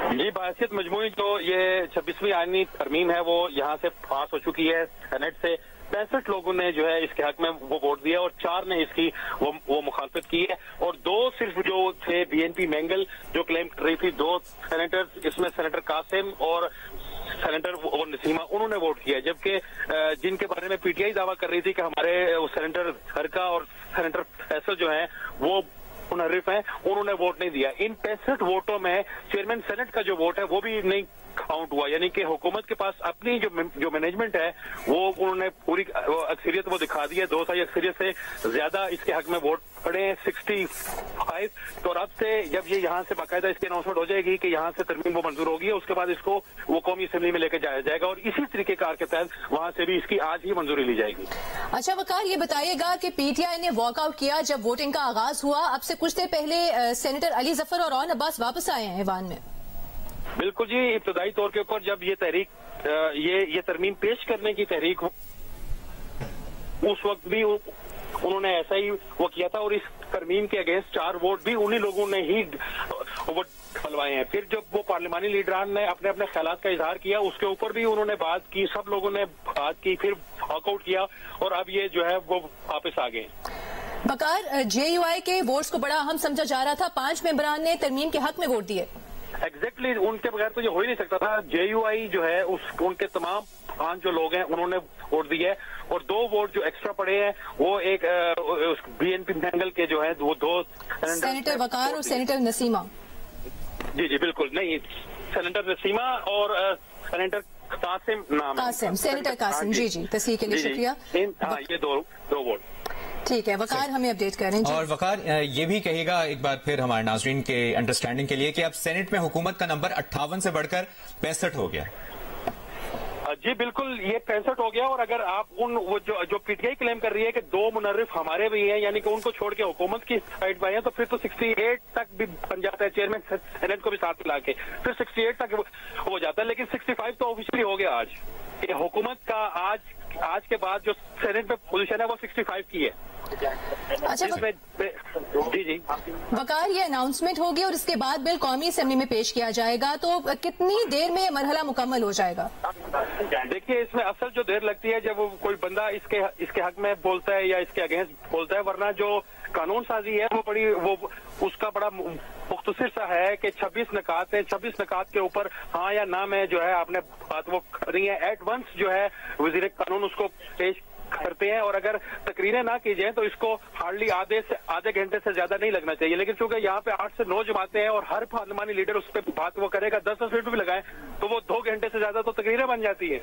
जी, बहसियत मजमूई जो ये 26वीं आईनी तरमीम है वो यहाँ से पास हो चुकी है सेनेट से। 65 लोगों ने जो है इसके हक में वो वोट दिया और 4 ने इसकी वो मुखालफत की है और 2 सिर्फ जो थे बीएनपी मैंगल जो क्लेम कर रही थी, 2 सेनेटर्स, इसमें सेनेटर कासिम और सेनेटर नसीमा, उन्होंने वोट किया, जबकि जिनके बारे में पीटीआई दावा कर रही थी कि हमारे सेनेटर हरका और सेनेटर फैसल जो है वो मुनर्रिफ हैं, उन्होंने वोट नहीं दिया। इन 65 वोटों में चेयरमैन सेनेट का जो वोट है वो भी नहीं काउंट हुआ, यानी कि हुकूमत के पास अपनी जो मैनेजमेंट है वो उन्होंने पूरी अक्सरियत वो दिखा दी है। 2 साई अक्सरियत से ज्यादा इसके हक में वोट पड़े हैं, 65। तो अब से जब ये यहाँ से बाकायदा इसकी अनाउंसमेंट हो जाएगी कि यहाँ से तरमीम वो मंजूर होगी, उसके बाद इसको वो कौमी असेंबली में लेकर जाया जाएगा और इसी तरीके कार के तहत वहाँ से भी इसकी आज ही मंजूरी ली जाएगी। अच्छा वकार, ये बताइएगा कि पीटीआई ने वॉकआउट किया जब वोटिंग का आगाज हुआ, अब से कुछ देर पहले सेनेटर अली जफर और रौन अब्बास वापस आए हैं ऐवान में। बिल्कुल जी, इब्तदाई तौर के ऊपर जब ये तहरीक ये तरमीम पेश करने की तहरीक उस वक्त भी उन्होंने ऐसा ही वो किया था और इस तरमीम के अगेंस्ट 4 वोट भी उन्हीं लोगों ने ही वो डलवाए हैं। फिर जब वो पार्लिमानी लीडरान ने अपने अपने ख्यालात का इजहार किया, उसके ऊपर भी उन्होंने बात की, सब लोगों ने बात की, फिर वॉकआउट किया और अब ये जो है वो वापस आ गए। बकार, जेयूआई के वोट्स को बड़ा अहम समझा जा रहा था, 5 मेंबरान ने तरमीम के हक में वोट दिए। एग्जैक्टली, उनके बगैर तो ये हो ही नहीं सकता था। जेयूआई जो है उनके तमाम 5 जो लोग हैं उन्होंने वोट दिए और 2 वोट जो एक्स्ट्रा पड़े हैं वो एक बीएनपी मैंगल के जो है वो 2 सेनेटर वकार और सेनेटर नसीमा। जी बिल्कुल, नहीं, सेनेटर नसीमा और सेनेटर कासिम नाम कासिम, सेनेटर कासिम। जी तस्दीक के लिए शुक्रिया। ये दो वोट ठीक है। वकार हमें अपडेट करें जी। और वकार ये भी कहेगा एक बार फिर हमारे नाजरीन के अंडरस्टैंडिंग के लिए कि अब सेनेट में हुकूमत का नंबर 58 से बढ़कर 65 हो गया। जी बिल्कुल, ये 65 हो गया और अगर आप वो जो पीटीआई क्लेम कर रही है कि 2 मुनर्रिफ हमारे भी हैं, यानी कि उनको छोड़ के हुकूमत की साइड पर हैं, तो फिर तो 68 तक भी बन जाता है, चेयरमैन सेनेट को भी साथ मिला के फिर 68 तक हो जाता है। लेकिन 65 तो ऑफिशियली हो गया आज। ये हुकूमत का आज के बाद जो सेनेट में पोजीशन है वो 65 की है। अच्छा जी वकार, ये अनाउंसमेंट होगी और इसके बाद बिल कौमी असेंबली में पेश किया जाएगा, तो कितनी देर में मरहला मुकम्मल हो जाएगा? देखिए, इसमें असल जो देर लगती है जब कोई बंदा इसके हक में बोलता है या इसके अगेंस्ट बोलता है, वरना जो कानून साजी है वो उसका बड़ा मुख्तसर सा है कि 26 नकात है, 26 नकात के ऊपर हाँ या ना में जो है आपने बात वो करनी है। एट वंस जो है वजीर कानून उसको पेश करते हैं और अगर तकरीरें ना की जाए तो इसको हार्डली आधे घंटे से ज्यादा नहीं लगना चाहिए। लेकिन चूंकि यहाँ पे 8 से 9 जमातें हैं और हर पार्लिमानी लीडर उस पर बात वो करेगा, 10 मिनट भी लगाए तो वो 2 घंटे से ज्यादा तो तकरीरें बन जाती है।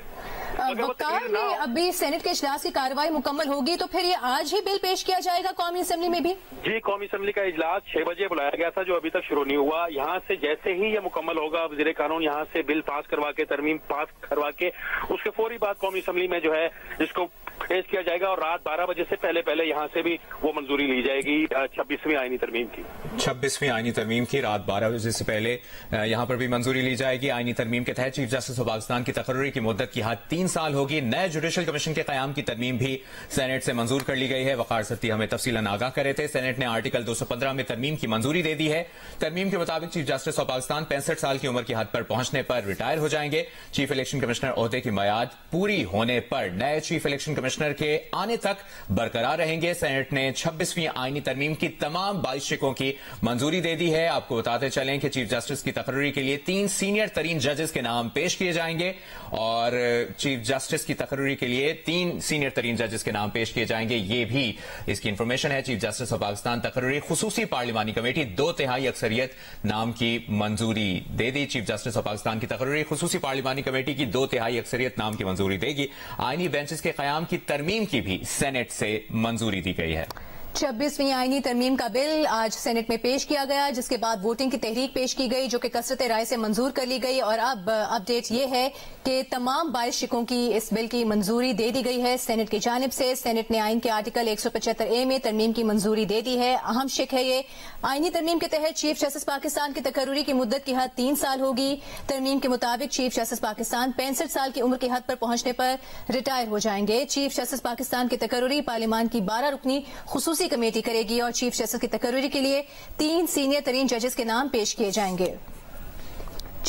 वकार, ये अभी सेनेट के इजलास की कार्रवाई मुकम्मल होगी तो फिर ये आज ही बिल पेश किया जाएगा कौमी असेंबली में भी? जी, कौमी असेंबली का इजलास 6 बजे बुलाया गया था जो अभी तक शुरू नहीं हुआ। यहाँ से जैसे ही ये मुकम्मल होगा, वजीर कानून यहाँ से बिल पास करवा के, तरमीम पास करवा के उसके फौरी बाद कौमी असेंबली में जो है इसको पेश किया जाएगा और रात 12 बजे से पहले यहाँ से भी वो मंजूरी ली जाएगी 26वीं आईनी तरमीम की। 26वीं आईनी तरमीम की रात 12 बजे से पहले यहाँ पर भी मंजूरी ली जाएगी। आईनी तरमीम के तहत चीफ जस्टिस ऑफ पाकिस्तान की तकर्री की मुद्दत की हद 3 साल होगी। नए जुडिशल कमीशन के कयाम की तरमीम भी सेनेट से मंजूर कर ली गई है। वकार सत्ती हमें तफसीलन आगाह कर रहे थे। सेनेट ने आर्टिकल 215 में तरमीम की मंजूरी दे दी है। तरमीम के मुताबिक चीफ जस्टिस ऑफ पाकिस्तान 65 साल की उम्र की हद पर पहुंचने पर रिटायर हो जाएंगे। चीफ इलेक्शन कमिश्नर ओहदे की मियाद पूरी होने पर नए चीफ इलेक्शन कमिश्नर के आने तक बरकरार रहेंगे। सेनेट ने 26वीं आईनी तरमीम की तमाम 22 शिकों की मंजूरी दे दी है। आपको बताते चलें कि चीफ जस्टिस की तकर्री के लिए 3 सीनियर तरीन जजेस के नाम पेश किए जाएंगे और चीफ जस्टिस की तकर्री के लिए 3 सीनियर तरीन जजेस के नाम पेश किए जाएंगे। ये भी इसकी इंफॉर्मेशन है। चीफ जस्टिस ऑफ पाकिस्तान तकर्री खुसूसी पार्लिमानी कमेटी 2/3 अक्सरियत नाम की मंजूरी दे दी। चीफ जस्टिस ऑफ पाकिस्तान की तकर्री खुसूसी पार्लिमानी कमेटी की 2/3 अक्सरियत नाम की मंजूरी देगी। आईनी बेंचेस के कयाम की तरमीम की भी सेनेट से मंजूरी दी गई है। 26वीं आईनी तरमीम का बिल आज सेनेट में पेश किया गया, जिसके बाद वोटिंग की तहरीक पेश की गई जो कि कसरत राय से मंजूर कर ली गई और अब अपडेट ये है कि तमाम 22 शिकों की इस बिल की मंजूरी दे दी गई है सेनेट की जानिब से। सेनेट ने आइन के आर्टिकल 175A में तरमीम की मंजूरी दे दी है। अहम शिक है ये। आईनी तरमीम के तहत चीफ जस्टिस पाकिस्तान की तकर्री की मुद्दत की हद 3 साल होगी। तरमीम के मुताबिक चीफ जस्टिस पाकिस्तान 65 साल की उम्र की हद पर पहुंचने पर रिटायर हो जाएंगे। चीफ जस्टिस पाकिस्तान की तकर्री पार्लियामान की 12 रुकनी खुसूसी कमेटी करेगी और चीफ जस्टिस की तकर्री के लिए 3 सीनियर तरीन जजेस के नाम पेश किए जाएंगे।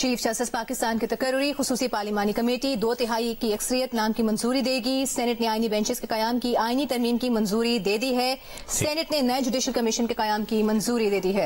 चीफ जस्टिस पाकिस्तान की तकर्री खुसूसी पार्लिमानी कमेटी 2/3 की अक्सरियत नाम की मंजूरी देगी। सेनेट ने आईनी बेंचेस के कयाम की आईनी तरमीम की मंजूरी दे दी है। सेनेट ने नए जुडिशल कमीशन के कयाम की मंजूरी दे दी है।